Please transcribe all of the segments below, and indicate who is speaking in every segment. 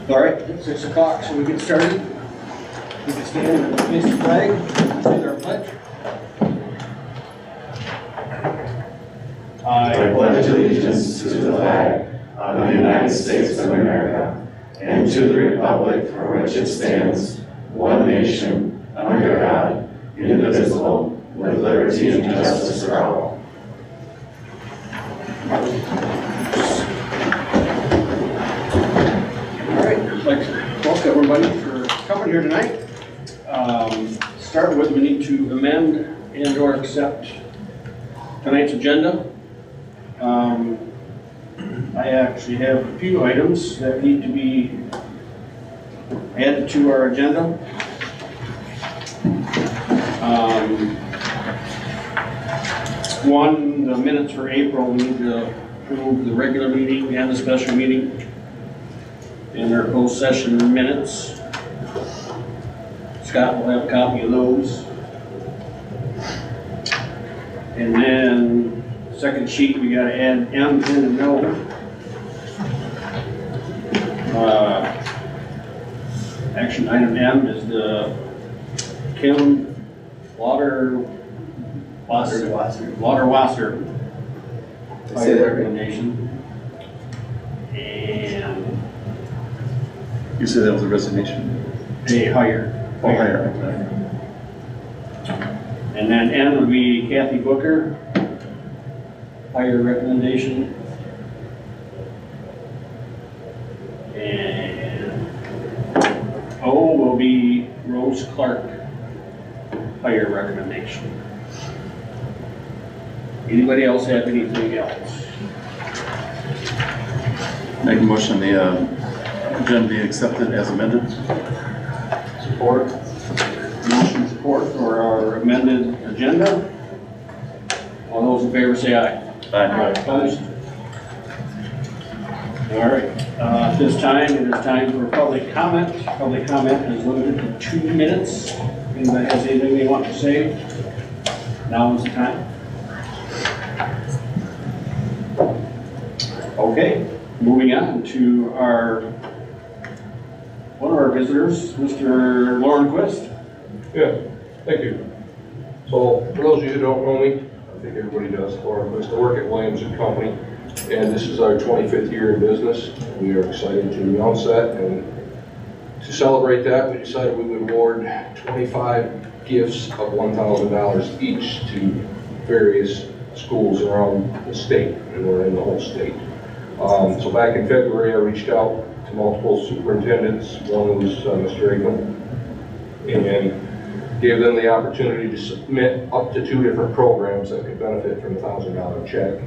Speaker 1: All right, it's 6 o'clock, so we get started. We can stand and face the flag, say our pledge.
Speaker 2: I pledge allegiance to the flag of the United States of America and to the republic for which it stands, one nation, under God, indivisible, with liberty and justice for all.
Speaker 1: All right, I'd like to welcome everybody for coming here tonight. Start with, we need to amend and or accept tonight's agenda. I actually have a few items that need to be added to our agenda. One, the minutes for April, we need to approve the regular meeting and the special meeting and our closed session minutes. Scott will have a copy of those. And then, second sheet, we gotta add M, N, and L. Action item M is the Kim Water Wasser fire recommendation. And
Speaker 3: You said that was a resignation?
Speaker 1: a hire.
Speaker 3: Oh, higher.
Speaker 1: And then N would be Kathy Booker, hire recommendation. And O will be Rose Clark, hire recommendation. Anybody else have anything else?
Speaker 3: Make a motion the agenda be accepted as amended.
Speaker 1: Support. Motion support for our amended agenda. All those in favor say aye.
Speaker 3: Aye.
Speaker 1: Opposed? All right, at this time, it is time for public comment. Public comment is limited to 2 minutes. Anybody has anything they want to say? Now is the time. Okay, moving on to one of our visitors, Mr. Lauren Quist.
Speaker 4: Yeah, thank you. So, for those of you who don't know me, I think everybody does, Lauren Quist. I work at Williams & Company, and this is our 25th year in business. We are excited to announce that, and to celebrate that, we decided we would award 25 gifts of $1,000 each to various schools around the state, and we're in the whole state. So back in February, I reached out to multiple superintendents. One was Mr. Egan, and gave them the opportunity to submit up to 2 different programs that could benefit from a $1,000 check.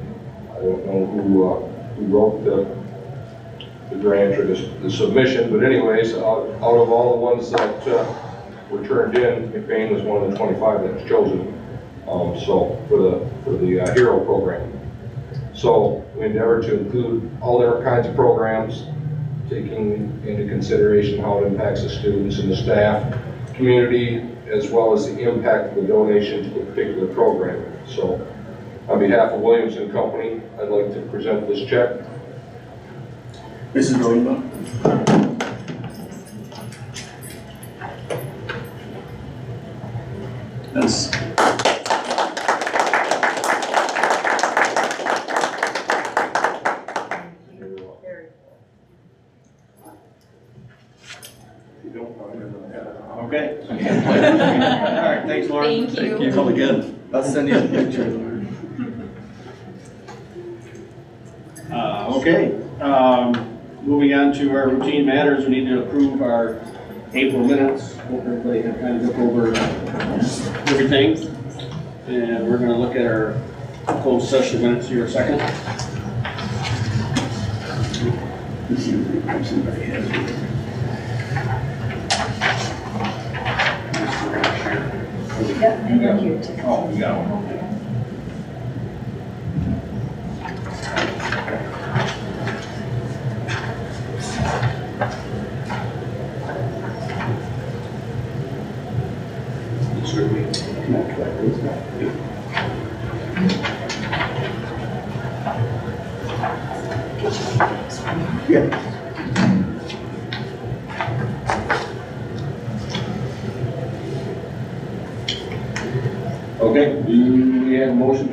Speaker 4: I don't know who wrote the grant or the submission, but anyways, out of all the ones that were turned in, McBain was one of the 25 that was chosen. So for the Hero program. So we endeavor to include all different kinds of programs, taking into consideration how it impacts the students and the staff, community, as well as the impact of the donation to a particular program. So on behalf of Williams & Company, I'd like to present this check.
Speaker 1: Mrs. Rosenbaum.
Speaker 3: That's
Speaker 1: Okay. All right, thanks, Lauren.
Speaker 5: Thank you.
Speaker 3: Come again.
Speaker 6: I'll send you a picture.
Speaker 1: Okay, moving on to our routine matters, we need to approve our April minutes. Hope everybody had kind of look over everything. And we're gonna look at our closed session minutes here a second.
Speaker 5: Yep, and you're here too.
Speaker 1: Oh, we got one.
Speaker 6: Yeah.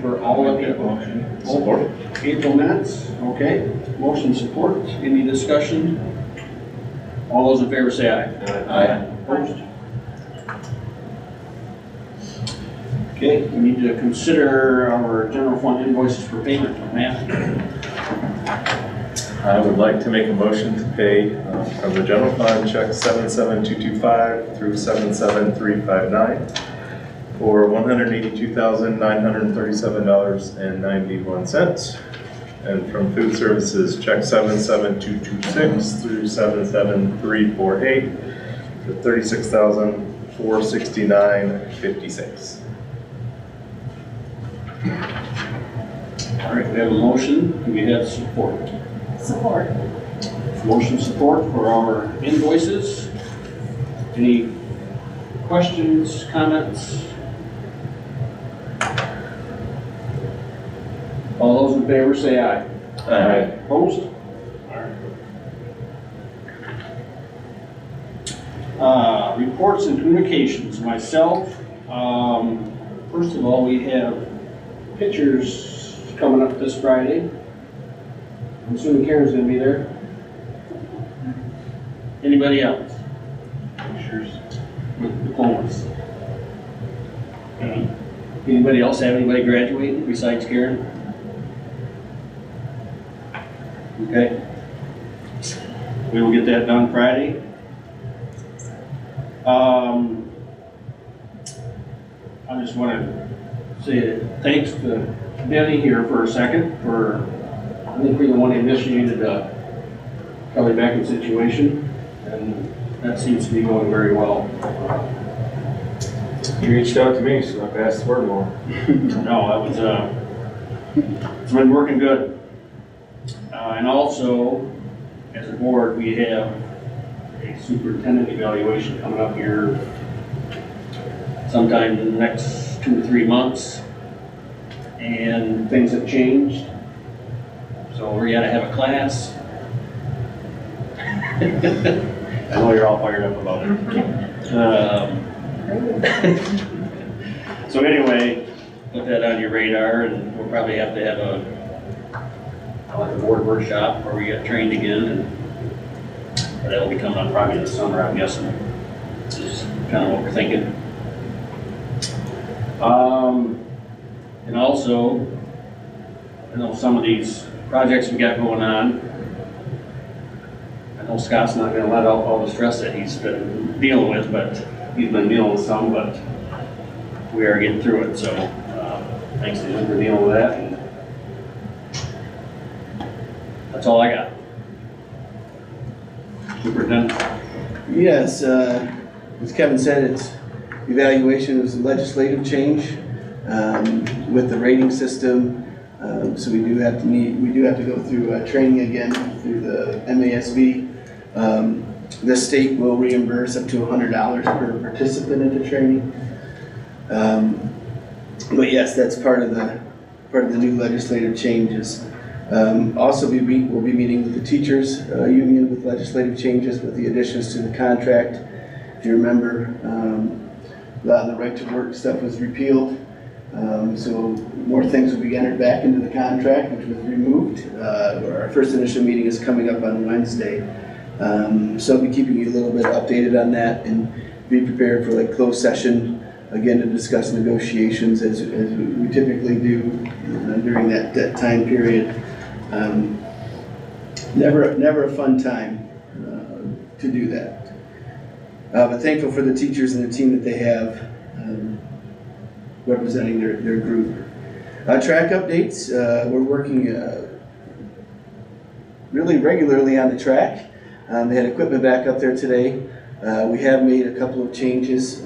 Speaker 1: for all of April.
Speaker 3: Support.
Speaker 1: April minutes, okay. Motion support, any discussion? All those in favor say aye.
Speaker 3: Aye.
Speaker 1: Opposed? Okay, we need to consider our general fund invoices for payment. Matt?
Speaker 3: I would like to make a motion to pay from the general fund check 77225 through 77359 for $182,937.91. And from food services, check 77226 through 77348 for $36,469.56.
Speaker 1: All right, we have a motion, do we have support?
Speaker 5: Support.
Speaker 1: Motion support for our invoices. Any questions, comments? All those in favor say aye.
Speaker 3: Aye.
Speaker 1: Opposed? Reports and communications, myself. First of all, we have pictures coming up this Friday. I'm assuming Karen's gonna be there. Anybody else? Pictures with diplomas. Anybody else have anybody graduating besides Karen? Okay. We will get that done Friday. I just want to say thanks to Denny here for a second for, I think we're the one who initiated the Kelly Beckett situation, and that seems to be going very well.
Speaker 4: You reached out to me, so I passed the word along.
Speaker 1: No, that was, it's been working good. And also, as a board, we have a superintendent evaluation coming up here sometime in the next 2 to 3 months. And things have changed. So we're gonna have a class. I know you're all fired up about it. So anyway, put that on your radar, and we'll probably have to have like a board workshop where we get trained again, and that'll be coming up probably this summer, I'm guessing. This is kind of what we're thinking. And also, I know some of these projects we got going on, I know Scott's not gonna let out all the stress that he's been dealing with, but he's been dealing with some, but we are getting through it, so thanks to him for dealing with that. And that's all I got. Superintendent?
Speaker 6: Yes, as Kevin said, it's evaluation of some legislative change with the rating system. So we do have to go through training again through the MASB. The state will reimburse up to $100 per participant in the training. But yes, that's part of the new legislative changes. Also, we'll be meeting with the teachers union with legislative changes with the additions to the contract. If you remember, a lot of the right to work stuff was repealed. So more things will be entered back into the contract, which was removed. Our first initial meeting is coming up on Wednesday. So I'll be keeping you a little bit updated on that and be prepared for like closed session, again, to discuss negotiations as we typically do during that time period. Never a fun time to do that. But thankful for the teachers and the team that they have representing their group. Track updates, we're working really regularly on the track. They had equipment back up there today. We have made a couple of changes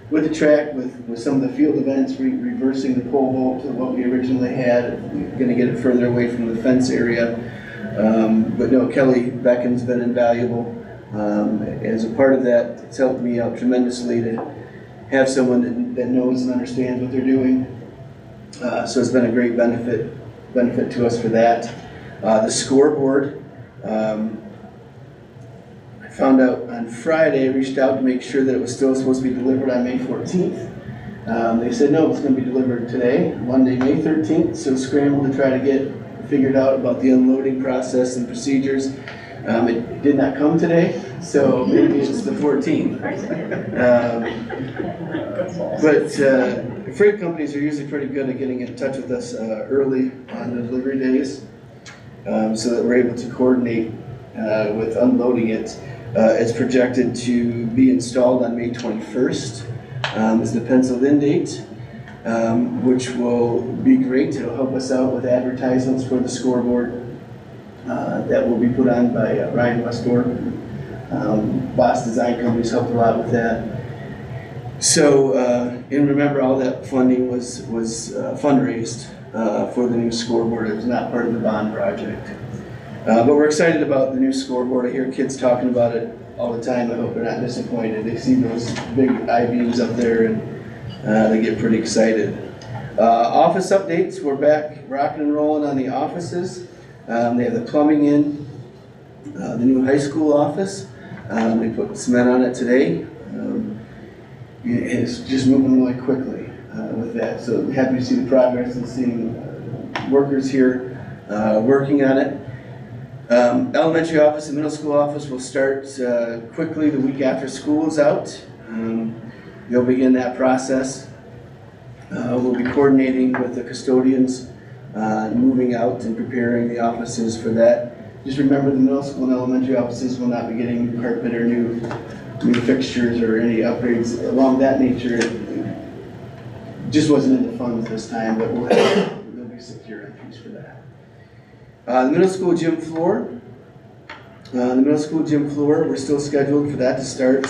Speaker 6: with the track, with some of the field events, reversing the pole vault to what we originally had. We're going to get it further away from the fence area. But no, Kelly Beckin's been invaluable. As a part of that, it's helped me out tremendously to have someone that knows and understands what they're doing. So it's been a great benefit to us for that. The scoreboard, I found out on Friday, I reached out to make sure that it was still supposed to be delivered on May 14th. They said, no, it's gonna be delivered today, Monday, May 13th, so scrambled to try to get figured out about the unloading process and procedures. It did not come today, so maybe it's the 14th. Freight companies are usually pretty good at getting in touch with us early on the delivery days, so that we're able to coordinate with unloading it. It's projected to be installed on May 21st, is the penciled in date, which will be great. It'll help us out with advertisements for the scoreboard that will be put on by Ryan Westorp. Boss Design Company's helped a lot with that. So, and remember, all that funding was fundraised for the new scoreboard. It was not part of the bond project. But we're excited about the new scoreboard. I hear kids talking about it all the time. I hope they're not disappointed. They see those big I-beams up there and they get pretty excited. Office updates, we're back rocking and rolling on the offices. They have the plumbing in, the new high school office. They put cement on it today. It's just moving really quickly with that. So happy to see the progress and seeing workers here working on it. Elementary office and middle school office will start quickly the week after school is out. They'll begin that process. We'll be coordinating with the custodians, moving out and preparing the offices for that. Just remember, the middle school and elementary offices will not be getting new carpet or new fixtures or any upgrades along that nature. It just wasn't in the funds this time, but there'll be secure entries for that. The middle school gym floor. We're still scheduled for that to start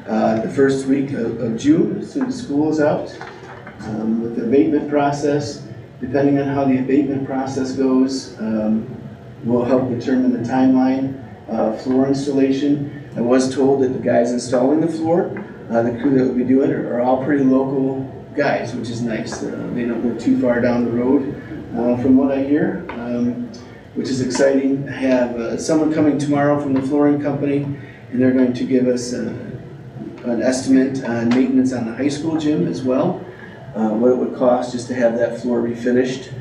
Speaker 6: the first week of June, as soon as school is out. With the abatement process, depending on how the abatement process goes, will help determine the timeline floor installation. I was told that the guys installing the floor, the crew that will be doing it, are all pretty local guys, which is nice. They don't live too far down the road, from what I hear, which is exciting. I have someone coming tomorrow from the flooring company, and they're going to give us an estimate on maintenance on the high school gym as well, what it would cost just to have that floor refinished.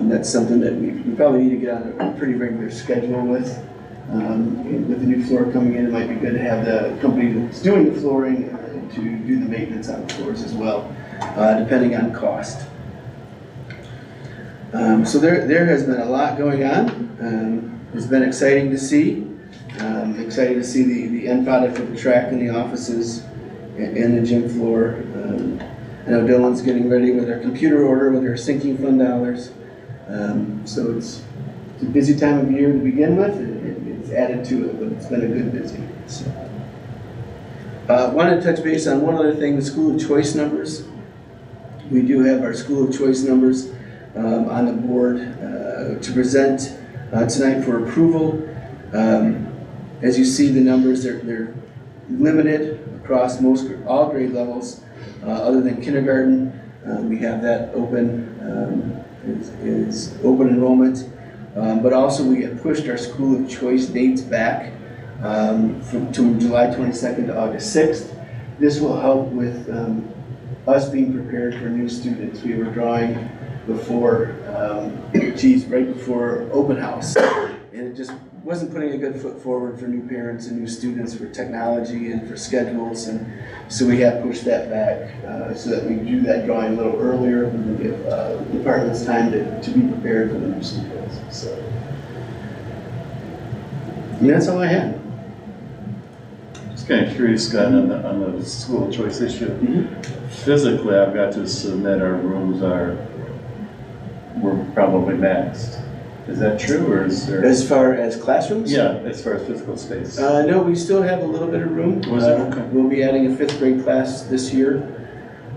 Speaker 6: That's something that we probably need to get on a pretty regular schedule with. With the new floor coming in, it might be good to have the company that's doing the flooring to do the maintenance on the floors as well, depending on cost. So there has been a lot going on. It's been exciting to see. Excited to see the end product of the track in the offices and the gym floor. I know Dylan's getting ready with our computer order with our sinking fund dollars. So it's a busy time of year to begin with. It's added to it, but it's been a good busy. So, wanted to touch base on one other thing, the school of choice numbers. We do have our school of choice numbers on the board to present tonight for approval. As you see, the numbers, they're limited across all grade levels, other than kindergarten. We have that open, is open enrollment. But also we have pushed our school of choice dates back from July 22nd to August 6th. This will help with us being prepared for new students. We were drawing before, right before open house. And it just wasn't putting a good foot forward for new parents and new students for technology and for schedules. And so we have pushed that back so that we do that drawing a little earlier and give departments time to be prepared for the new students. So, and that's all I had.
Speaker 2: Just kind of curious, Scott, on the school of choice issue. Physically, I've got to submit our rooms we're probably maxed. Is that true, or is there?
Speaker 6: As far as classrooms?
Speaker 2: Yeah, as far as physical space.
Speaker 6: No, we still have a little bit of room.
Speaker 2: Okay.
Speaker 6: We'll be adding a 5th grade class this year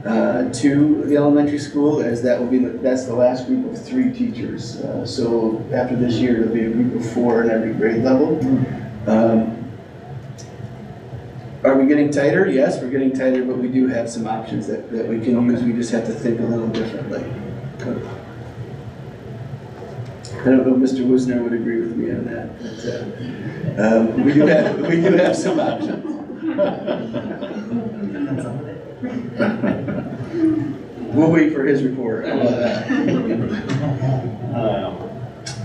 Speaker 6: to the elementary school, as that's the last group of 3 teachers. So after this year, there'll be a group of 4 in every grade level. Are we getting tighter? Yes, we're getting tighter, but we do have some options that we can use. We just have to think a little differently. I don't know if Mr. Wisner would agree with me on that, but we do have some options. We'll wait for his report. How about that?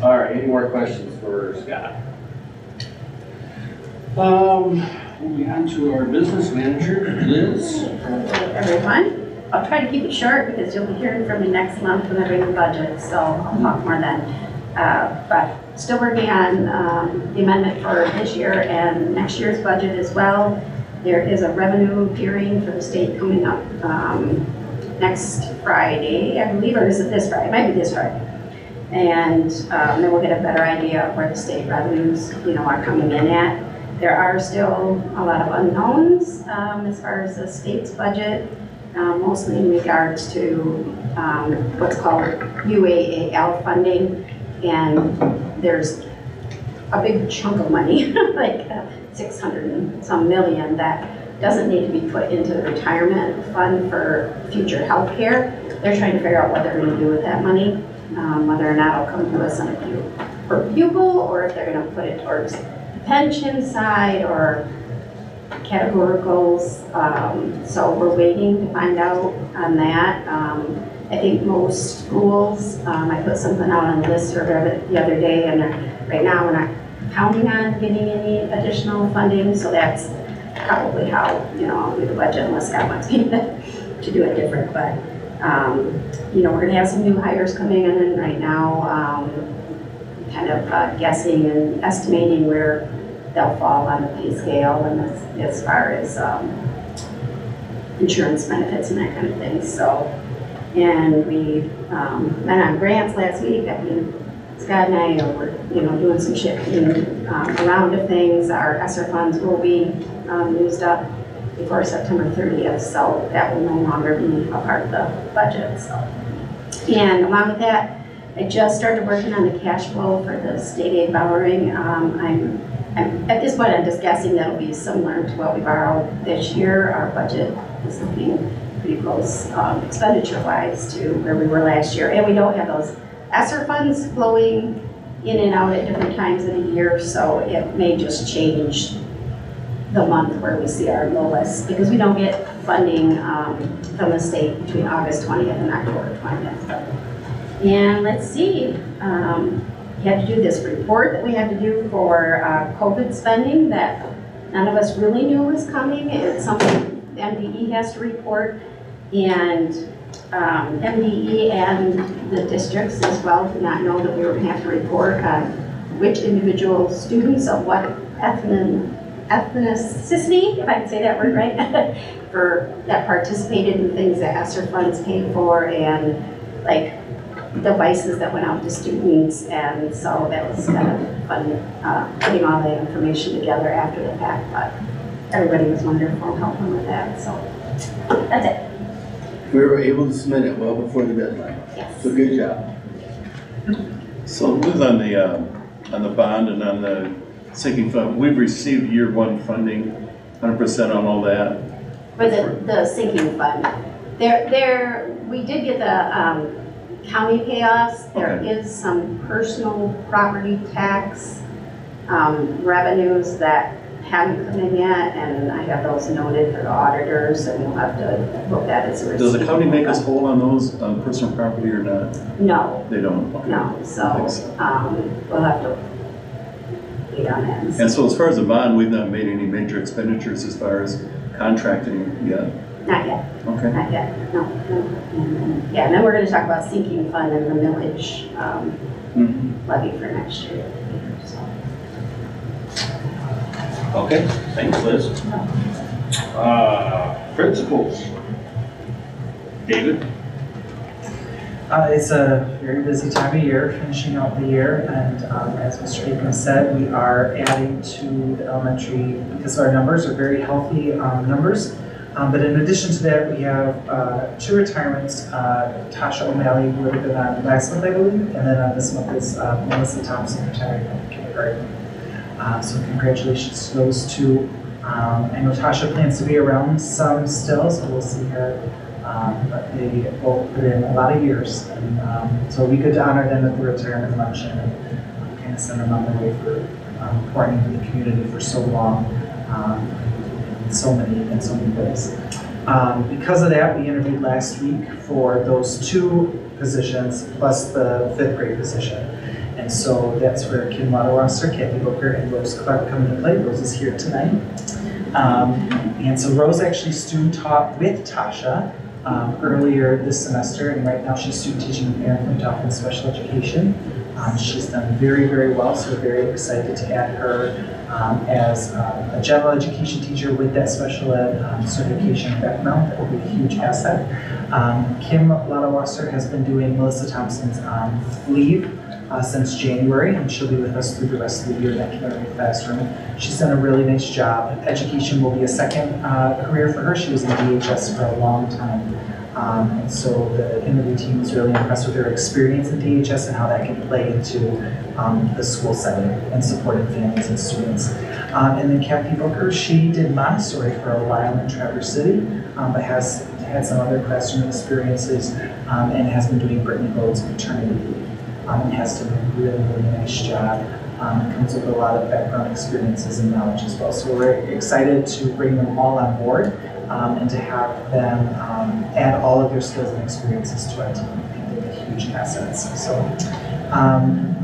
Speaker 1: All right, any more questions for Scott? Moving on to our business manager, Liz.
Speaker 5: Everyone. I'll try to keep it short because you'll be hearing from me next month when I bring the budget, so I'll talk more then. But still working on the amendment for this year and next year's budget as well. There is a revenue hearing for the state coming up next Friday, I believe, or is it this Friday? It might be this Friday. And then we'll get a better idea of where the state revenues, are coming in at. There are still a lot of unknowns as far as the state's budget, mostly in regards to what's called UAAL funding. And there's a big chunk of money, like 600 and some million, that doesn't need to be put into the retirement fund for future health care. They're trying to figure out what they're going to do with that money, whether or not it'll come to us on a per pupil, or if they're going to put it towards pension side or categoricals. So we're waiting to find out on that. I think most schools, I put something out on the listserv the other day, and right now we're not counting on getting any additional funding, so that's probably how, I'll do the budget unless God wants me to do it different. But, we're going to have some new hires coming in, and right now, kind of guessing and estimating where they'll fall on the pay scale and as far as insurance benefits and that kind of thing. So, and we met on grants last week. Scott and I were, doing some shifting around of things. Our ESSER funds will be used up before September 30th, so that will no longer be a part of the budget. So, and along with that, I just started working on the cash flow for the state aid borrowing. I'm at this point, I'm just guessing that'll be similar to what we borrowed this year. Our budget is looking pretty close expenditure-wise to where we were last year, and we don't have those ESSER funds flowing in and out at different times of the year, so it may just change the month where we see our lowest, because we don't get funding from the state between August 20th and October 20th. And let's see, we had to do this report that we had to do for COVID spending that none of us really knew was coming. It's something the MDE has to report, and MDE and the districts as well did not know that we were going to have to report on which individual students of what ethnicity, if I can say that word right, for that participated in things that ESSER funds paid for, and like devices that went out to students. And so that was kind of fun, putting all that information together after the fact, but everybody was wonderful helping with that, so that's it.
Speaker 6: We were able to submit it well before the deadline.
Speaker 5: Yes.
Speaker 6: So good job.
Speaker 7: So Liz, on the bond and on the sinking fund, we've received year one funding, 100% on all that.
Speaker 5: For the sinking fund, we did get the county payoffs. There
Speaker 7: Okay.
Speaker 5: is some personal property tax revenues that haven't come in yet, and I have those noted for the auditors, and we'll have to book that as a receipt.
Speaker 7: Does the county make us whole on those, on personal property or not?
Speaker 5: No,
Speaker 7: They don't? Okay.
Speaker 5: no, so we'll have to wait on that.
Speaker 7: And so as far as the bond, we've not made any major expenditures as far as contracting yet?
Speaker 5: Not yet.
Speaker 7: Okay.
Speaker 5: Not yet, no. And then we're going to talk about sinking fund and the millage levy for next year. So.
Speaker 1: Okay, thanks, Liz. Principals. David?
Speaker 8: It's a very busy time of year, finishing out the year, and as Mr. Aiken said, we are adding to the elementary because our numbers are very healthy numbers. But in addition to that, we have 2 retirements. Tasha O'Malley, who would have been on last month, I believe, and then on this month is Melissa Thompson, retiring from kindergarten. So congratulations to those 2. I know Tasha plans to be around some still, so we'll see her. But they both put in a lot of years, and so we could honor them at the retirement luncheon and kind of send them on their way for pouring into the community for so long. In so many ways. Because of that, we interviewed last week for those 2 positions plus the 5th grade position. And so that's where Kim Lauderwasser, Kathy Booker, and Rose Clark come into play. Rose is here tonight. And so Rose actually student taught with Tasha earlier this semester, and right now she's student teaching with Aaron Flintoff in special education. She's done very, very well, so we're very excited to add her as a general education teacher with that special ed certification background. That will be a huge asset. Kim Lauderwasser has been doing Melissa Thompson's leave since January, and she'll be with us through the rest of the year in that community classroom. She's done a really nice job. Education will be a second career for her. She was in DHS for a long time. And so the interview team was really impressed with her experience in DHS and how that can play into the school setting and supporting families and students. And then Kathy Booker, she did Montessori for a while in Traverse City, but has had some other classroom experiences and has been doing Brittany Bode's maternity leave. And has done a really, really nice job. Comes with a lot of background experiences and knowledge as well. So we're excited to bring them all on board and to have them add all of their skills and experiences to our team. I think they're huge assets. So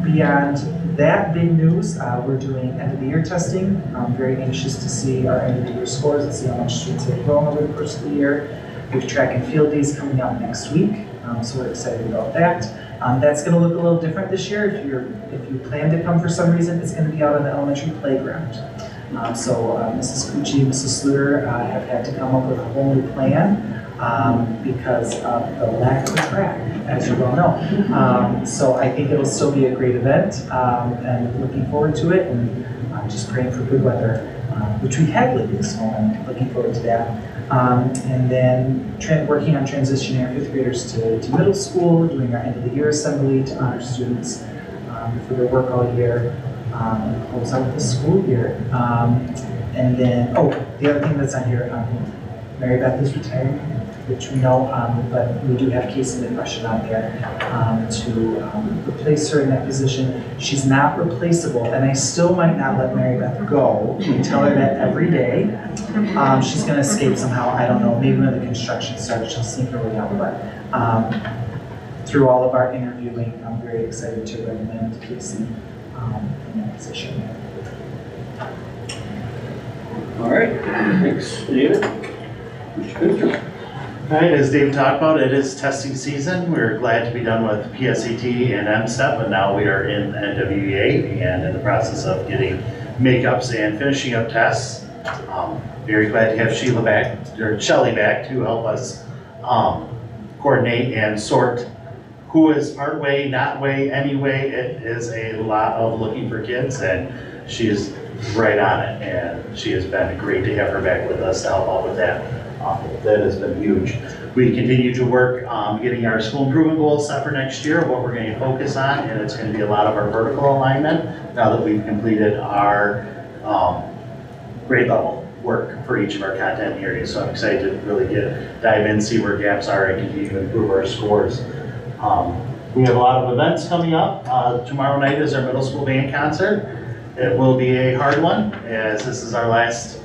Speaker 8: beyond that big news, we're doing end of the year testing. I'm very anxious to see our end of the year scores and see how much students have grown over the course of the year. We have track and field days coming up next week, so we're excited about that. That's going to look a little different this year. If you plan to come for some reason, it's going to be out on the elementary playground. So Mrs. Cucci and Mrs. Sluter have had to come up with a whole new plan because of the lack of a track, as you well know. So I think it'll still be a great event, and looking forward to it, and just praying for good weather, which we've had lately, so I'm looking forward to that. And then working on transitioning our 5th graders to middle school, doing our end of the year assembly to honor students for their work all year, and close out the school year. And then, the other thing that's on here, Mary Beth is retiring, which we know, but we do have Casey McBain out there to replace her in that position. She's not replaceable, and I still might not let Mary Beth go. We tell her that every day. She's going to escape somehow. I don't know. Maybe when the construction starts, she'll sneak her way out. But through all of our interviewing, I'm very excited to recommend Casey in that position.
Speaker 1: All right, thanks, David. Mr. Finster.
Speaker 2: All right, as Dave talked about, it is testing season. We're glad to be done with PSAT and MSTEP, but now we are in NWEA and in the process of getting makeups and finishing up tests. Very glad to have Shelly back to help us coordinate and sort who is part way, not way, anyway. It is a lot of looking for kids, and she is right on it, and she has been great to have her back with us to help out with that. That has been huge. We continue to work getting our school improvement goals set for next year, what we're going to focus on, and it's going to be a lot of our vertical alignment now that we've completed our grade level work for each of our content areas. So I'm excited to really dive in, see where gaps are, and continue to improve our scores. We have a lot of events coming up. Tomorrow night is our middle school band concert. It will be a hard one, as this is our last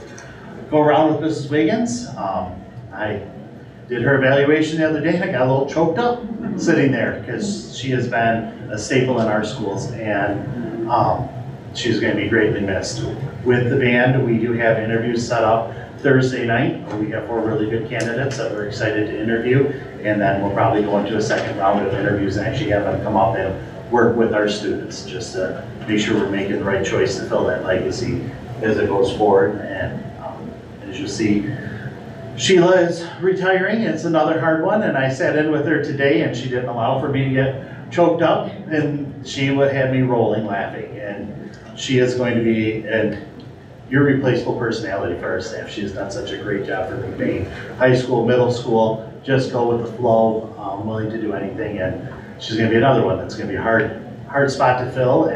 Speaker 2: go around with Mrs. Wiggins. I did her evaluation the other day, and I got a little choked up sitting there because she has been a staple in our schools, and she's going to be greatly missed. With the band, we do have interviews set up Thursday night. We have 4 really good candidates that we're excited to interview, and then we'll probably go into a second round of interviews and actually have them come up and work with our students just to make sure we're making the right choice to fill that legacy as it goes forward. And as you see, Sheila is retiring. It's another hard one, and I sat in with her today, and she didn't allow for me to get choked up, and she had me rolling laughing. And she is going to be an irreplaceable personality for our staff. She has done such a great job for McBain. High school, middle school, just go with the flow, willing to do anything, and she's going to be another one that's going to be a hard spot to fill.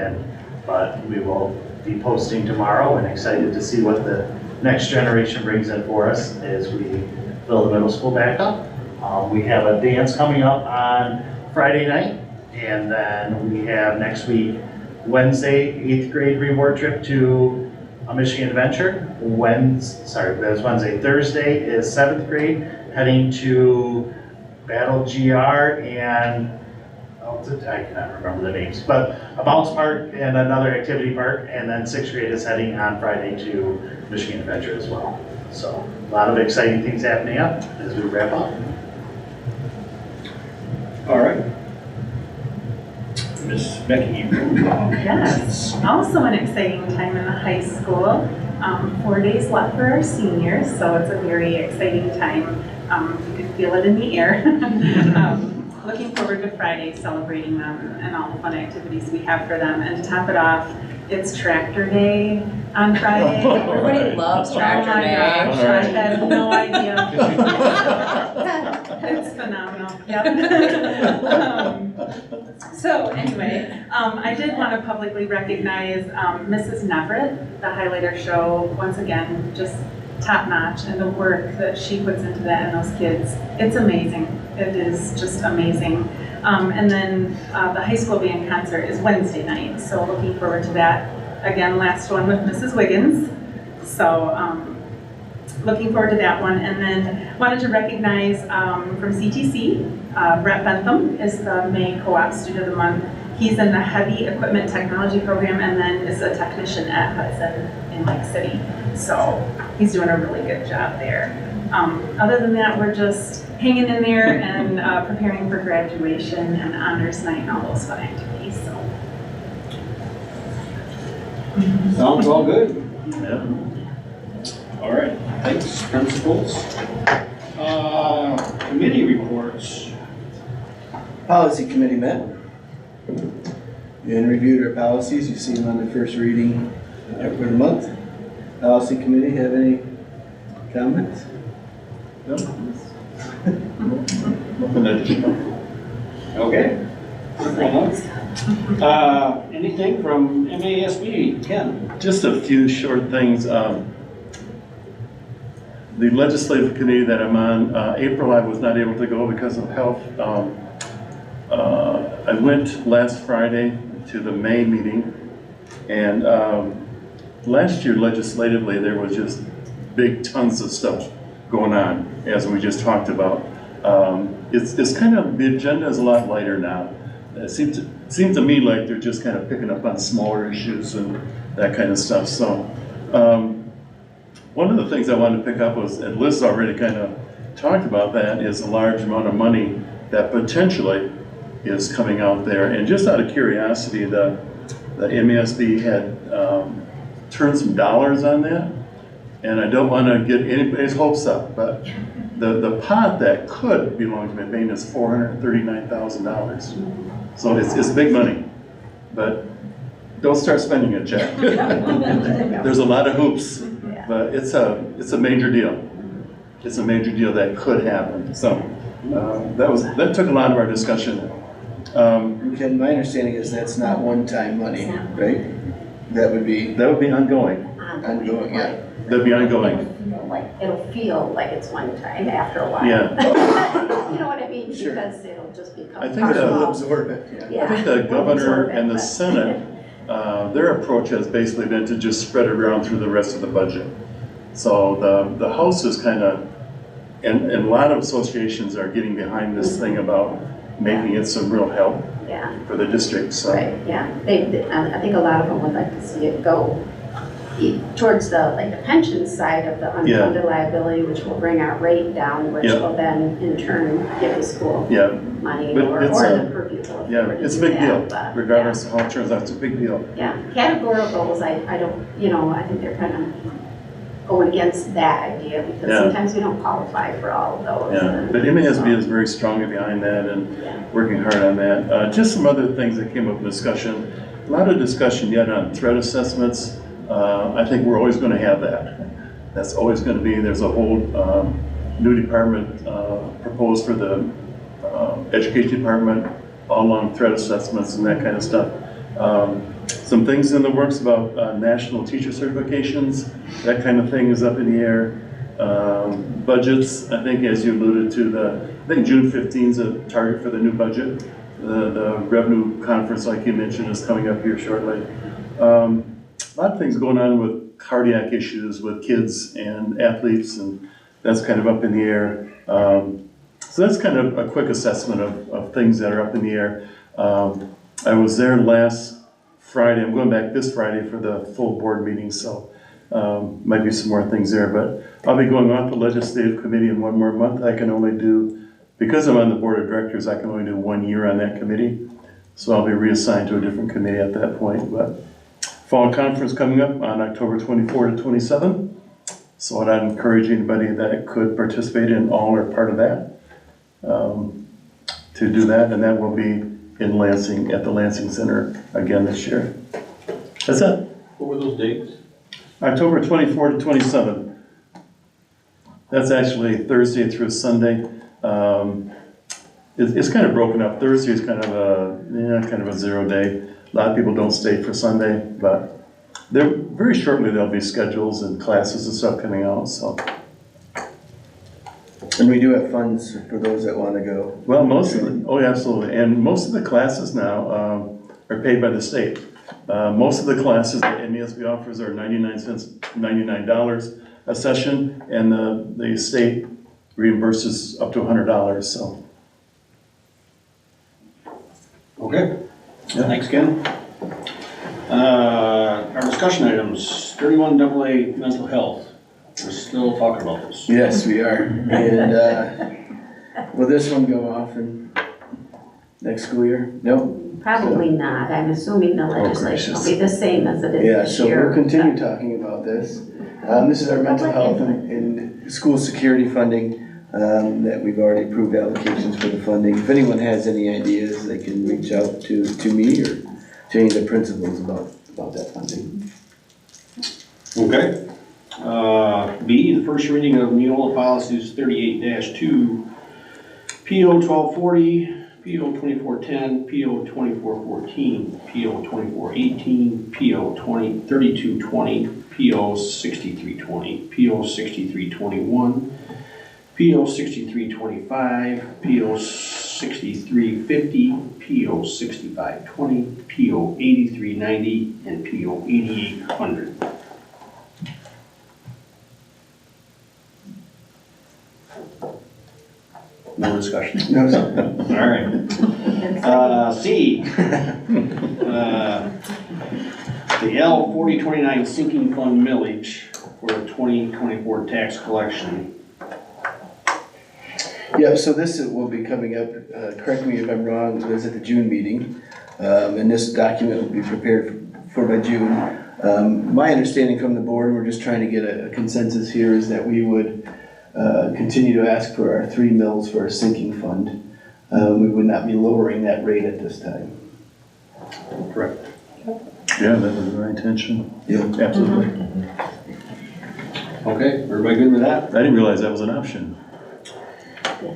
Speaker 2: But we will be posting tomorrow, and excited to see what the next generation brings in for us as we fill the middle school back up. We have a dance coming up on Friday night, and then we have next week, Wednesday, 8th grade reward trip to
Speaker 9: a Michigan Adventure. That's Wednesday. Thursday is 7th grade heading to Battle GR and I cannot remember the names, but a bounce park and another activity park, and then 6th grade is heading on Friday to Michigan Adventure as well. So a lot of exciting things happening up as we wrap up.
Speaker 1: All right. Miss Becky.
Speaker 10: Yes, also an exciting time in the high school. 4 days left for our seniors, so it's a very exciting time. You can feel it in the air. Looking forward to Friday, celebrating them and all the fun activities we have for them. And to top it off, it's Tractor Day on Friday.
Speaker 11: Everybody loves Tractor Day.
Speaker 10: Oh my gosh, I had no idea. It's phenomenal. Yep. So anyway, I did want to publicly recognize Mrs. Neverett, the highlighter show, once again, just top notch, and the work that she puts into that and those kids. It's amazing. It is just amazing. And then the high school band concert is Wednesday night, so looking forward to that. Again, last one with Mrs. Wiggins. So looking forward to that one. And then wanted to recognize from CTC, Brett Bentham is the May Co-op Student of the Month. He's in the Heavy Equipment Technology Program and then is a technician at Hudson in Lake City. So he's doing a really good job there. Other than that, we're just hanging in there and preparing for graduation and honors night and all those fun activities. So.
Speaker 1: Sounds all good.
Speaker 7: Yeah.
Speaker 1: All right, thanks, principals. Committee reports.
Speaker 6: Policy committee met and reviewed our policies. You see them on the first reading for the month. Policy committee, have any comments?
Speaker 7: No. Nothing additional.
Speaker 1: Okay. Anything from MASB, Ken?
Speaker 7: Just a few short things. The legislative committee that I'm on, April I was not able to go because of health. I went last Friday to the May meeting, and last year legislatively there was just big tons of stuff going on, as we just talked about. It's kind of, the agenda is a lot lighter now. It seems to me like they're just kind of picking up on smaller issues and that kind of stuff. So one of the things I wanted to pick up was, and Liz already kind of talked about that, is a large amount of money that potentially is coming out there. And just out of curiosity, the MASB had turned some dollars on that. And I don't want to get anybody's hopes up, but the pot that could belong to McBain is $439,000. So it's big money, but don't start spending it, Jack. There's a lot of hoops, but it's a major deal. It's a major deal that could happen. So that took a lot of our discussion.
Speaker 6: Ken, my understanding is that's not one-time money, right? That would be
Speaker 7: ongoing.
Speaker 6: ongoing, yeah.
Speaker 7: That'd be ongoing.
Speaker 5: It'll feel like it's one time after a while.
Speaker 7: Yeah.
Speaker 5: You know what I mean?
Speaker 6: Sure.
Speaker 5: Because it'll just become
Speaker 7: I think
Speaker 5: part
Speaker 7: that-
Speaker 5: of
Speaker 6: We'll absorb it, yeah.
Speaker 7: I think the governor and the
Speaker 5: but-
Speaker 7: Senate, their approach has basically been to just spread it around through the rest of the budget. So the House is kind of, and a lot of associations are getting behind this thing about making it some real help
Speaker 5: Yeah,
Speaker 7: for the district. So
Speaker 5: right, yeah. I think a lot of them would like to see it go towards the pension side of the unfunded liability, which will bring our rate down, which will then in turn give the school money
Speaker 7: But
Speaker 5: or
Speaker 7: it's
Speaker 5: the purview.
Speaker 7: it's a big deal. Regardless of how it turns out, it's a big deal.
Speaker 5: Yeah, categoricals, I don't, I think they're kind of going against that idea because sometimes we don't qualify for all of those.
Speaker 7: Yeah, but MASB is very strongly behind that and working hard on that. Just some other things that came up in discussion. A lot of discussion yet on threat assessments. I think we're always going to have that. That's always going to be, there's a whole new department proposed for the education department, all along threat assessments and that kind of stuff. Some things in the works about national teacher certifications, that kind of thing is up in the air. Budgets, I think as you alluded to, I think June 15th is a target for the new budget. The revenue conference, like you mentioned, is coming up here shortly. a lot of things going on with cardiac issues with kids and athletes, and that's kind of up in the air. So that's kind of a quick assessment of things that are up in the air. I was there last Friday. I'm going back this Friday for the full board meeting, so might be some more things there. But I'll be going off the legislative committee in one more month. I can only do, because I'm on the board of directors, I can only do 1 year on that committee. So I'll be reassigned to a different committee at that point. But fall conference coming up on October 24 to 27. So I'd encourage anybody that could participate in all or part of that to do that, and that will be in Lansing, at the Lansing Center again this year. That's it.
Speaker 1: What were those dates?
Speaker 7: October 24 to 27. That's actually Thursday through Sunday. It's kind of broken up. Thursday is kind of a 0 day. A lot of people don't stay for Sunday, but very shortly there'll be schedules and classes and stuff coming out. So.
Speaker 6: And we do have funds for those that want to go.
Speaker 7: Well, yeah, absolutely. And most of the classes now are paid by the state. Most of the classes that MESB offers are 99 cents, $99 a session, and the state reimburses up to $100, so.
Speaker 1: Okay, thanks, Ken. Our discussion items, 31 AA mental health. We're still talking about this.
Speaker 6: Yes, we are. And will this one go off in next school year? No?
Speaker 5: Probably not. I'm assuming the legislation will be the same as it is
Speaker 6: Yeah,
Speaker 5: this
Speaker 6: so
Speaker 5: year.
Speaker 6: we'll continue talking about this. This is our mental health and school security funding that we've already approved allocations for the funding. If anyone has any ideas, they can reach out to me or to any of the principals about that funding.
Speaker 1: Okay. B, the first reading of Neola policies 38-2, PO 1240, PO 2410, PO 2414, PO 2418, PO 3220, PO 6320, PO 6321, PO 6325, PO 6350, PO 6520, PO 8390, and PO 8800. No discussion.
Speaker 6: No,
Speaker 1: All right. C, the L 4029 sinking fund millage for the 2024 tax collection.
Speaker 6: Yeah, so this will be coming up, correct me if I'm wrong, it was at the June meeting, and this document will be prepared for by June. My understanding from the board, we're just trying to get a consensus here, is that we would continue to ask for our 3 mills for our sinking fund. We would not be lowering that rate at this time.
Speaker 1: Correct.
Speaker 7: Yeah, that was my intention.
Speaker 6: Yeah.
Speaker 7: Absolutely.
Speaker 1: Okay, everybody good with that?
Speaker 7: I didn't realize that was an option.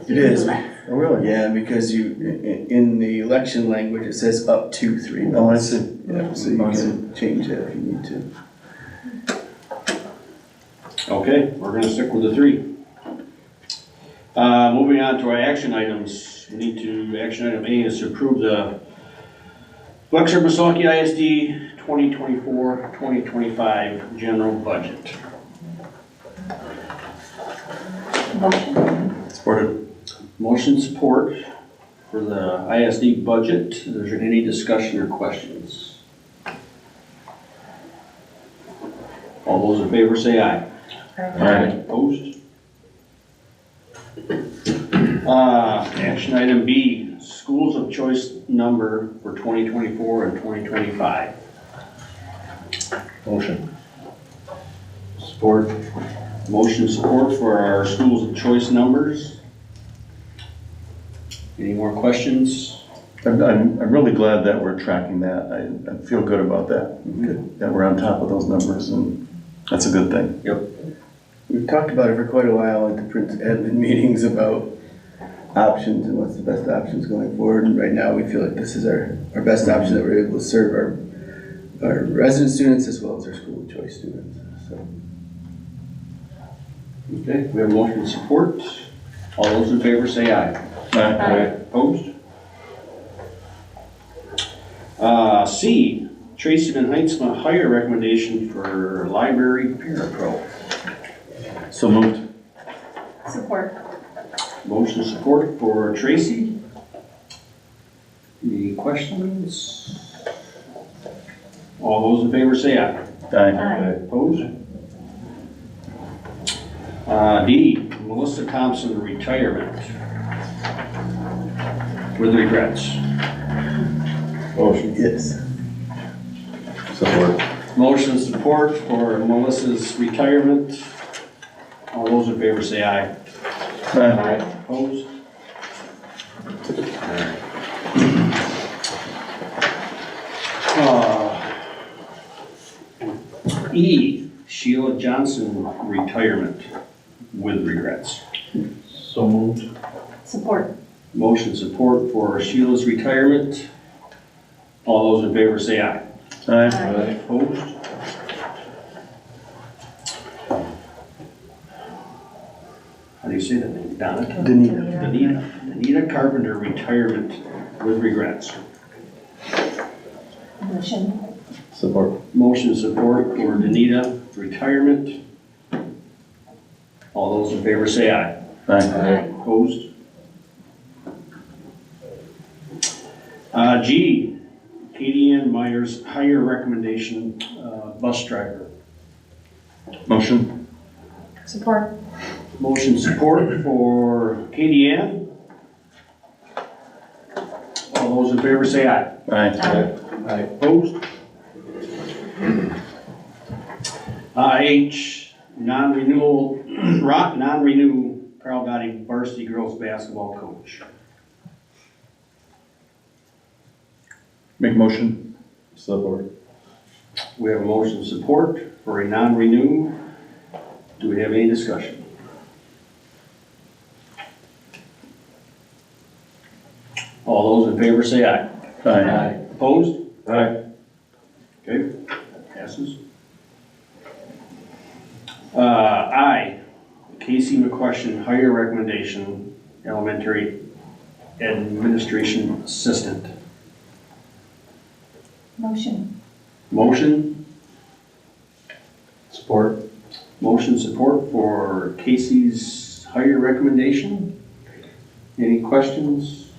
Speaker 6: It is.
Speaker 7: Oh, really?
Speaker 6: Yeah, because in the election language, it says up to 3 mills.
Speaker 7: Oh, I see.
Speaker 6: Yeah, so you can change that if you need to.
Speaker 1: Okay, we're gonna stick with the 3. Moving on to our action items. We need to, action item A is to approve the Wexford Missaukee ISD 2024-2025 general budget.
Speaker 7: Supported.
Speaker 1: Motion support for the ISD budget. Is there any discussion or questions? All those in favor say aye.
Speaker 7: Aye.
Speaker 1: Opposed? Action item B, schools of choice number for 2024 and 2025.
Speaker 7: Motion.
Speaker 1: Support. Motion support for our schools of choice numbers. Any more questions?
Speaker 7: I'm really glad that we're tracking that. I feel good about that.
Speaker 1: Good.
Speaker 7: That we're on top of those numbers, and that's a good thing.
Speaker 1: Yep.
Speaker 6: We've talked about it for quite a while at the print admin meetings about options and what's the best options going forward. And right now, we feel like this is our best option that we're able to serve our resident students as well as our school of choice students. So.
Speaker 1: Okay, we have motion support. All those in favor say aye.
Speaker 7: Aye.
Speaker 1: Opposed? C, Tracy Van Heinsma, hire recommendation for library parapro.
Speaker 7: So moved.
Speaker 10: Support.
Speaker 1: Motion support for Tracy. Any questions? All those in favor say aye.
Speaker 7: Aye.
Speaker 1: Opposed? D, Melissa Thompson, retirement. With regrets.
Speaker 3: Motion.
Speaker 6: Yes.
Speaker 3: Support.
Speaker 1: Motion support for Melissa's retirement. All those in favor say aye.
Speaker 7: Aye.
Speaker 1: Opposed? E, Sheila Johnson, retirement with regrets.
Speaker 9: So moved.
Speaker 10: Support.
Speaker 1: Motion support for Sheila's retirement. All those in favor say aye.
Speaker 7: Aye.
Speaker 1: Opposed? How do you say that name? Donna?
Speaker 6: Danita.
Speaker 1: Danita Carpenter, retirement with regrets.
Speaker 10: Motion.
Speaker 3: Support.
Speaker 1: Motion support for Danita, retirement. All those in favor say aye.
Speaker 7: Aye.
Speaker 1: Opposed? G, Katie Ann Myers, hire recommendation, bus driver.
Speaker 7: Motion.
Speaker 10: Support.
Speaker 1: Motion support for Katie Ann. All those in favor say aye.
Speaker 7: Aye.
Speaker 1: Opposed? H, non-renewal, non-renew Carl Gotti varsity girls basketball coach.
Speaker 7: Make motion.
Speaker 3: Support.
Speaker 1: We have a motion support for a non-renew. Do we have any discussion? All those in favor say aye.
Speaker 7: Aye.
Speaker 1: Opposed?
Speaker 3: Aye.
Speaker 1: Okay, passes. I, Casey McQuestion, hire recommendation, elementary administration assistant.
Speaker 10: Motion.
Speaker 1: Motion,
Speaker 3: Support.
Speaker 1: motion support for Casey's hire recommendation. Any questions?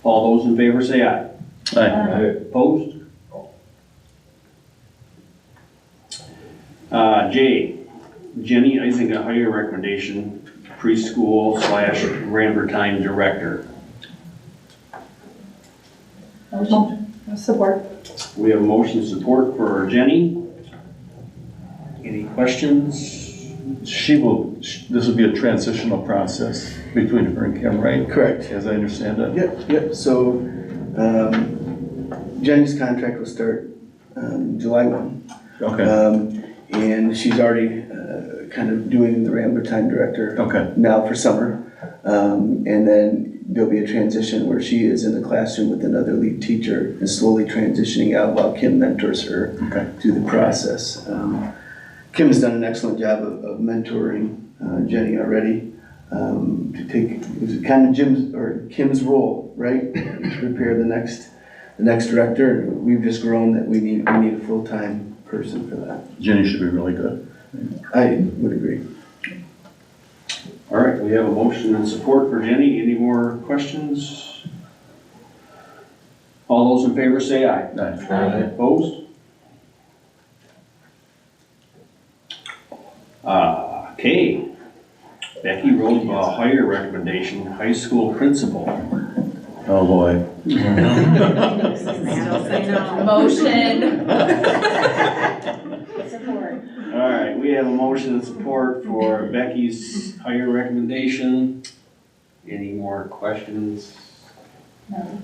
Speaker 1: All those in favor say aye.
Speaker 7: Aye.
Speaker 1: Opposed? J, Jenny Eisinger, hire recommendation, preschool / Rambert Time director.
Speaker 10: Motion. Support.
Speaker 1: We have motion support for Jenny. Any questions?
Speaker 7: This will be a transitional process between her and Kim, right?
Speaker 6: Correct.
Speaker 7: As I understand it.
Speaker 6: Yep. So Jenny's contract will start July 1.
Speaker 7: Okay.
Speaker 6: And she's already kind of doing the Rambler Time Director
Speaker 7: Okay.
Speaker 6: now for summer. And then there'll be a transition where she is in the classroom with another lead teacher and slowly transitioning out while Kim mentors her
Speaker 7: Okay.
Speaker 6: through the process. Kim has done an excellent job of mentoring Jenny already to take, it was kind of Kim's role, right? To prepare the next director. We've just grown that we need a full-time person for that.
Speaker 7: Jenny should be really good.
Speaker 6: I would agree.
Speaker 1: All right, we have a motion and support for Jenny. Any more questions? All those in favor say aye.
Speaker 7: Aye.
Speaker 1: Opposed? K, Becky Rosenbaugh, hire recommendation, high school principal.
Speaker 7: Oh, boy.
Speaker 10: Still say no.
Speaker 11: Motion.
Speaker 10: Support.
Speaker 1: All right, we have a motion and support for Becky's hire recommendation. Any more questions?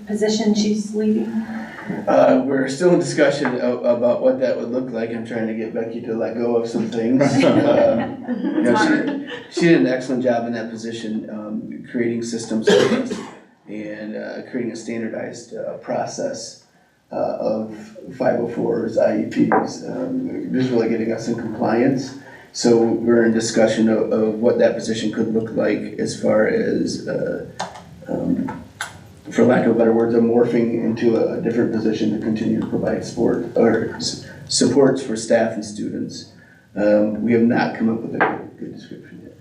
Speaker 10: Position she's leaving.
Speaker 6: We're still in discussion about what that would look like. I'm trying to get Becky to let go of some things. She did an excellent job in that position, creating systems for us and creating a standardized process of 504s, IEPs, just really getting us in compliance. So we're in discussion of what that position could look like as far as for lack of better words, are morphing into a different position to continue to provide supports for staff and students. We have not come up with a good description yet.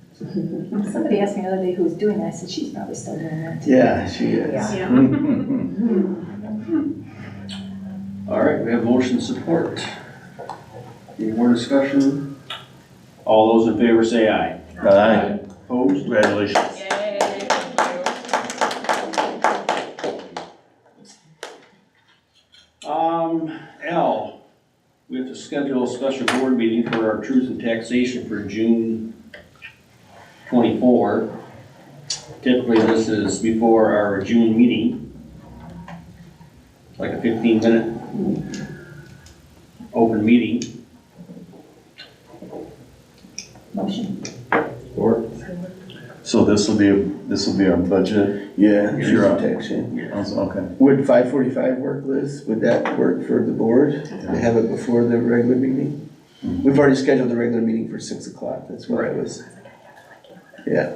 Speaker 11: Somebody asked me the other day who was doing that. I said, she's probably still doing that.
Speaker 6: Yeah, she is.
Speaker 11: Yeah.
Speaker 1: All right, we have motion support. Any more discussion? All those in favor say aye.
Speaker 7: Aye.
Speaker 1: Opposed?
Speaker 7: Congratulations.
Speaker 11: Yay,
Speaker 1: L, we have to schedule a special board meeting for our truth and taxation for June 24. Typically, this is before our June meeting. It's like a 15-minute open meeting.
Speaker 11: Motion.
Speaker 1: Or,
Speaker 7: So this will be our budget?
Speaker 6: Yeah,
Speaker 7: You're up.
Speaker 6: protection.
Speaker 7: Okay.
Speaker 6: Would 5:45 work, Liz? Would that work for the board to have it before the regular meeting? We've already scheduled the regular meeting for 6 o'clock. That's what I was. Yeah.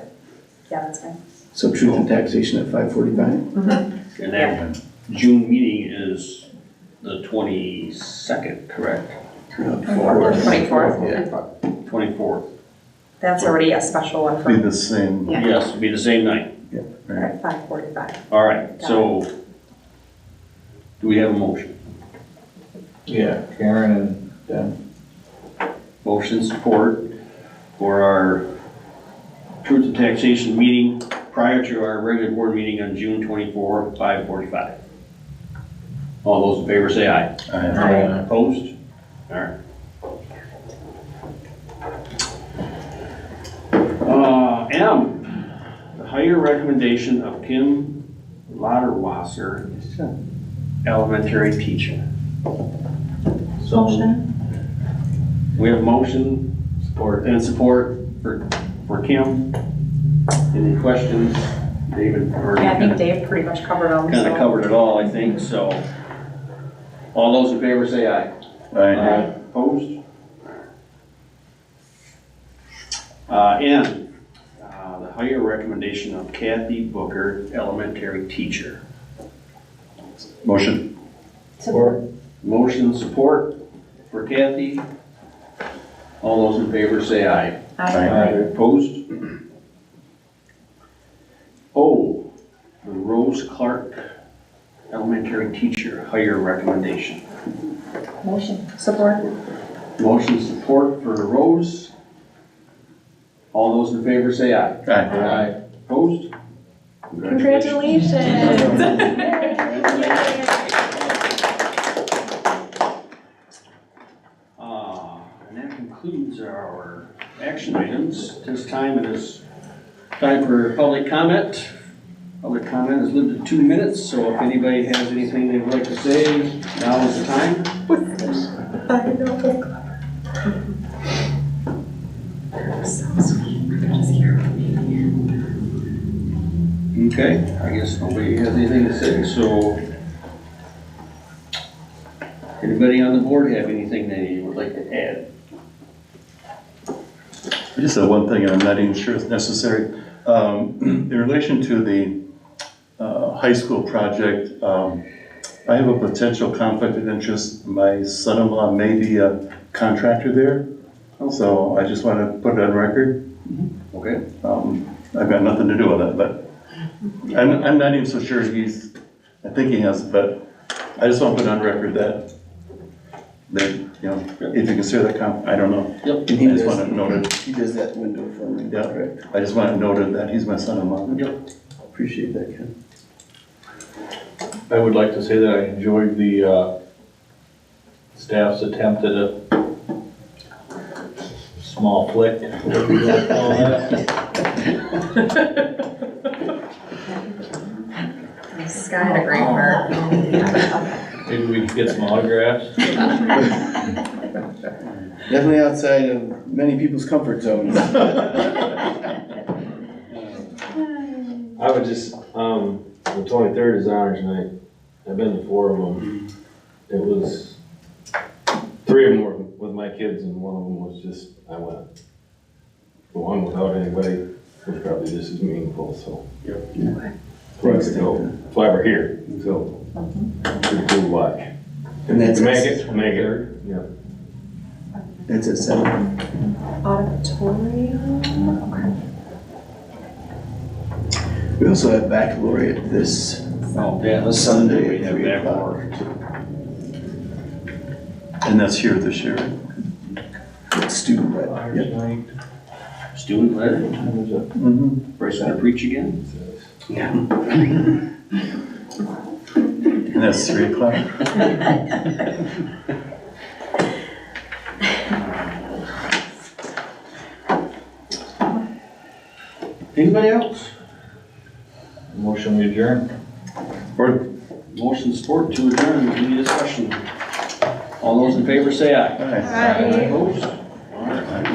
Speaker 11: Yeah, that's fine.
Speaker 6: So truth and taxation at 5:45?
Speaker 1: and that June meeting is the 22nd, correct?
Speaker 11: 24th.
Speaker 6: Yeah.
Speaker 1: 24th.
Speaker 11: That's already a special one
Speaker 7: Be
Speaker 11: for,
Speaker 7: the same.
Speaker 11: Yeah.
Speaker 1: Yes, it'll be the same night.
Speaker 11: at 5:45.
Speaker 1: All right, so do we have a motion?
Speaker 4: Yeah, Karen and Dan.
Speaker 1: Motion support for our truth and taxation meeting prior to our regular board meeting on June 24, 5:45. All those in favor say aye.
Speaker 7: Aye.
Speaker 1: Opposed? All right. M, the higher recommendation of Kim Lauterwasser, elementary teacher.
Speaker 11: Motion.
Speaker 1: We have motion support and support for Kim. Any questions, David?
Speaker 11: Yeah, I think Dave pretty much covered them.
Speaker 1: Kind of covered it all, I think, so. All those in favor say aye.
Speaker 7: Aye.
Speaker 1: Opposed? N, the higher recommendation of Kathy Booker, elementary teacher.
Speaker 7: Motion.
Speaker 11: Support.
Speaker 1: Motion support for Kathy. All those in favor say aye.
Speaker 11: Aye.
Speaker 1: Opposed? O, the Rose Clark, elementary teacher, higher recommendation.
Speaker 11: Motion. Support.
Speaker 1: Motion support for Rose. All those in favor say aye.
Speaker 7: Aye.
Speaker 1: Opposed?
Speaker 11: Congratulations.
Speaker 1: And that concludes our action items. At this time, it is time for public comment. Public comment is limited to 2 minutes, so if anybody has anything they'd like to say, now is the time. Okay, I guess nobody has anything to say, so anybody on the board have anything they would like to add?
Speaker 7: I just have one thing, and I'm not even sure it's necessary. In relation to the high school project, I have a potential conflict of interest. My son-in-law may be a contractor there, so I just want to put it on record.
Speaker 1: Okay.
Speaker 7: I've got nothing to do with it, but I'm not even so sure I think he has, but I just want to put on record that, you know, if you consider that I don't know.
Speaker 1: Yep.
Speaker 6: And he
Speaker 7: I just
Speaker 6: does-
Speaker 7: want it noted.
Speaker 6: He does that window for me,
Speaker 7: Yeah.
Speaker 6: correct?
Speaker 7: I just want it noted that he's my son-in-law.
Speaker 1: Yep.
Speaker 6: Appreciate that, Ken.
Speaker 4: I would like to say that I enjoyed the staff's attempt at a small flick. whatever you wanna call that.
Speaker 11: Scott had a great part.
Speaker 4: Maybe we could get some autographs.
Speaker 6: Definitely outside of many people's comfort zones.
Speaker 12: I would just, the 23rd is honors night. I've been to 4 of them. It was, 3 of them were with my kids and one of them was just, I went. The one without anybody was probably just as meaningful, so.
Speaker 1: Yep.
Speaker 12: So Fly over here, so, pretty cool to watch.
Speaker 6: And that's
Speaker 12: Make
Speaker 6: at-
Speaker 12: it, make it, yeah.
Speaker 6: That's at 7.
Speaker 11: Auditorium, okay.
Speaker 6: We also have baccalaureate this
Speaker 1: Oh, yeah, this
Speaker 6: Sunday
Speaker 1: we
Speaker 6: at
Speaker 1: have
Speaker 6: 3
Speaker 1: back
Speaker 6: o'clock.
Speaker 1: more.
Speaker 7: And that's here this year.
Speaker 6: It's student led. Yep.
Speaker 1: Student led,
Speaker 7: Mm-hmm.
Speaker 1: Bryce gonna preach again?
Speaker 6: Yeah.
Speaker 7: And that's 3 o'clock.
Speaker 1: Anybody else?
Speaker 12: Motion we adjourn.
Speaker 7: Or,
Speaker 1: Motion support to adjourn, any discussion? All those in favor say aye. Opposed? All right.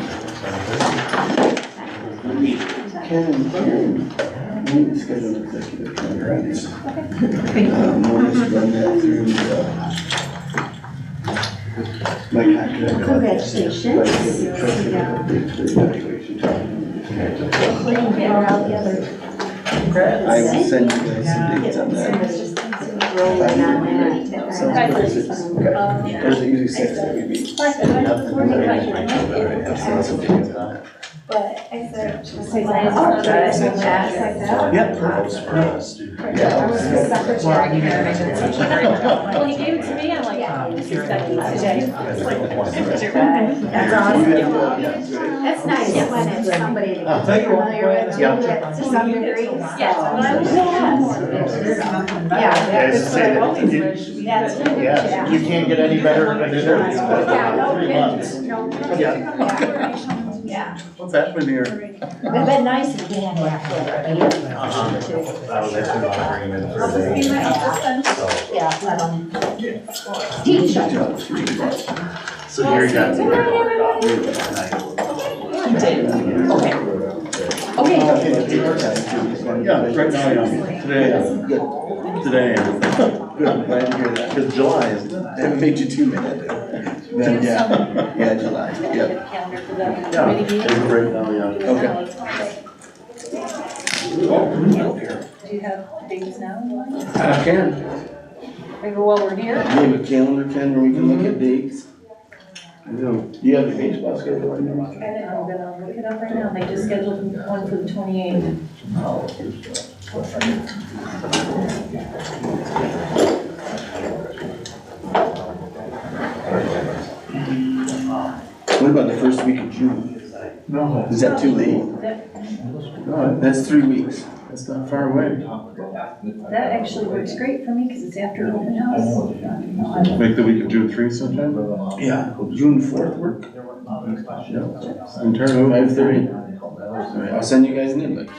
Speaker 1: Good meeting.
Speaker 6: Karen, we need to schedule an executive calendar on this. We'll just run that through, my contract.
Speaker 5: Congratulations.
Speaker 6: But if we try to get an update for the evaluation time. I will send you guys some dates on that.
Speaker 5: Rolling on that.
Speaker 6: Sounds good. 6. Okay. Or is it usually 6 that we meet?
Speaker 11: Like, I was working like,
Speaker 6: All right, I'll send some dates on.
Speaker 11: but I said,
Speaker 6: Yep.
Speaker 11: I was the secretary here, and I did such a great job. Well, he gave it to me, I'm like, this is second today. It's like,
Speaker 5: That's awesome. That's nice when it's somebody that you're familiar with, to some degree.
Speaker 11: Yes, when I was
Speaker 5: Yeah.
Speaker 9: Yes,
Speaker 5: That's huge,
Speaker 9: yeah, you can't get any better than this.
Speaker 5: Yeah, no
Speaker 9: 3
Speaker 5: kidding.
Speaker 9: months.
Speaker 5: No kidding.
Speaker 9: Yeah.
Speaker 5: Yeah.
Speaker 6: What's happening here?
Speaker 5: It'd been nice if we had that.
Speaker 9: That was actually my agreement for the day.
Speaker 5: Yeah, let them teach them.
Speaker 9: So here you go.
Speaker 11: Okay.
Speaker 6: Yeah, right now, yeah. Today. Good.
Speaker 7: today.
Speaker 6: Good, I'm glad to hear that. Because July is, I haven't made you too mad. Then, yeah, July, yep.
Speaker 11: Calendar for the
Speaker 6: Yeah,
Speaker 11: committee meeting.
Speaker 6: as of right now, yeah. Okay.
Speaker 11: Do you have dates now?
Speaker 6: I can.
Speaker 11: Maybe while we're here?
Speaker 6: Do you have a calendar, Ken, where we can look at dates? I do. Do you have the baseball schedule on yours?
Speaker 11: I'm gonna look it up right now. They just scheduled one for the 28th.
Speaker 6: What about the first week of June? No. Is that too late? No, that's 3 weeks. That's not far away.
Speaker 11: That actually works great for me because it's after open house.
Speaker 7: Make the week of June 3 sometime?
Speaker 6: Yeah, June 4th work.
Speaker 7: In terms of
Speaker 6: 5:30. All right, I'll send you guys an invite.